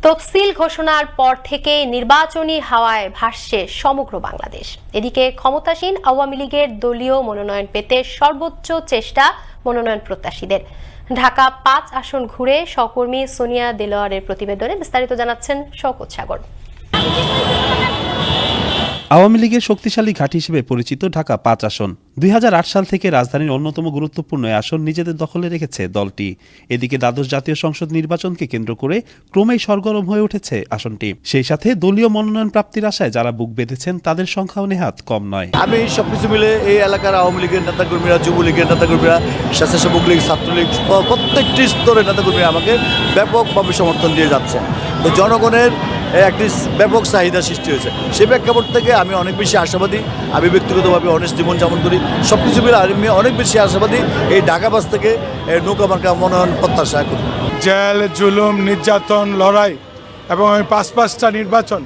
তফসিল ঘোষণার পর থেকে নির্বাচনী হাওয়ায় ভাসছে সমগ্র বাংলাদেশ। এদিকে ক্ষমতাসীন আওয়ামী লীগের দলীয় মনোনয়ন পেতে সর্বোচ্চ চেষ্টা মনোনয়ন প্রত্যাশীদের। ঢাকা ৫ আসন ঘুরে সহকর্মী সোনিয়া দেলোয়ারের প্রতিবেদনে বিস্তারিত জানাচ্ছেন শওকত সাগর। আওয়ামী লীগের শক্তিশালী ঘাঁটি হিসেবে পরিচিত ঢাকা ৫ আসন ২০০৮ সাল থেকে রাজধানীর অন্যতম গুরুত্বপূর্ণ আসন নিজেদের দখলে রেখেছে দলটি। এদিকে দ্বাদশ জাতীয় সংসদ নির্বাচনকে কেন্দ্র করে ক্রমেই সরগরম হয়ে উঠেছে আসনটি। সেই সাথে দলীয় মনোনয়ন প্রাপ্তির আশায় যারা বুক বেঁধেছেন তাদের সংখ্যাও নেহাত কম নয়। আমি সবকিছু মিলে এই এলাকার আওয়ামী লীগের নেতাকর্মীরা, যুবলীগের নেতাকর্মীরা, স্বেচ্ছাসেবক লীগ, ছাত্রলীগ, প্রত্যেকটি স্তরের নেতাকর্মীরা আমাকে ব্যাপকভাবে সমর্থন দিয়ে যাচ্ছে। তো জনগণের একটি ব্যাপক চাহিদা সৃষ্টি হয়েছে। সেই প্রেক্ষাপট থেকে আমি অনেক বেশি আশাবাদী। আমি ব্যক্তিগতভাবে অনেক জীবনযাপন করি, সব কিছু মিলে আমি অনেক বেশি আশাবাদী এই ঢাকা বাস থেকে নৌকা মার্কা মনোনয়ন প্রত্যাশা করি। জেল, জুলুম, নির্যাতন, লড়াই এবং আমি ৫টা নির্বাচন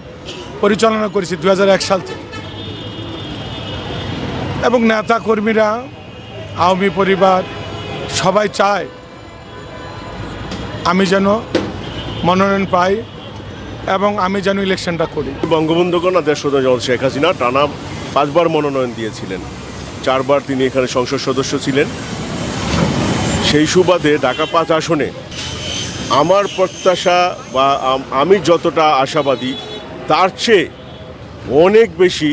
পরিচালনা করেছি ২০০১ সাল থেকে। এবং নেতা কর্মীরা, আওয়ামী পরিবার সবাই চায় আমি যেন মনোনয়ন পাই এবং আমি যেন ইলেকশনটা করি। বঙ্গবন্ধু কন্যা দেশপ্রধান শেখ হাসিনা টানা ৫ বার মনোনয়ন দিয়েছিলেন। ৪ বার তিনি এখানে সংসদ সদস্য ছিলেন। সেই সুবাদে ঢাকা ৫ আসনে আমার প্রত্যাশা বা আমি যতটা আশাবাদী তার চেয়ে অনেক বেশি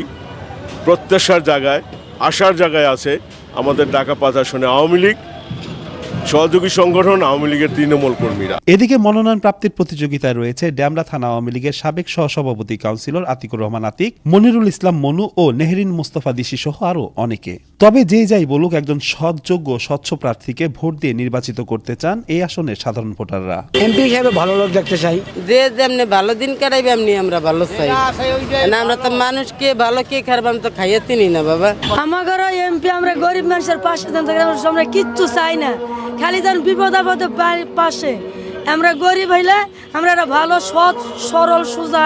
প্রত্যাশার জায়গায়, আশার জায়গায় আছে আমাদের ঢাকা ৫ আসনে আওয়ামী লীগ, সহযোগী সংগঠন, আওয়ামী লীগের তৃণমূল কর্মীরা। এদিকে মনোনয়ন প্রাপ্তির প্রতিযোগিতায় রয়েছে ডেমরা থানা আওয়ামী লীগের সাবেক সহসভাপতি কাউন্সিলর আতিকুর রহমান আতিক, মনিরুল ইসলাম মনু ও নেহরিন মোস্তফা দিশি সহ আরো অনেকে। তবে যে যাই বলুক, একজন সৎযোগ্য স্বচ্ছ প্রার্থীকে ভোট দিয়ে নির্বাচিত করতে চান এই আসনের সাধারণ ভোটাররা। এমপি হিসেবে ভালো লোক দেখতে চাই, যে যেমনি ভালো দিন কাটাইবে এমনি আমরা ভালো চাই না। আমরা তো মানুষকে ভালো কে খারাপ আমি তো খাইয়ে চিনি না বাবা। আমার এমপি আমরা গরিব মানুষের পাশে আমরা কিচ্ছু চাই না, খালি যেন বিপদ আপদে পাশে। আমরা গরিব হইলে আমরা ভালো সৎ সরল সোজা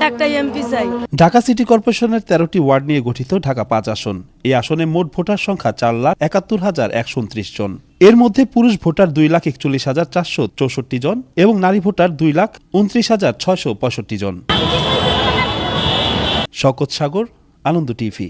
একটা এমপি চাই। ঢাকা সিটি কর্পোরেশনের 13টি ওয়ার্ড নিয়ে গঠিত ঢাকা 5 আসন। এই আসনে মোট ভোটার সংখ্যা 4,71,129 জন। এর মধ্যে পুরুষ ভোটার 2,41,464 জন এবং নারী ভোটার 2,29,665 জন। শওকত সাগর, আনন্দ টিভি।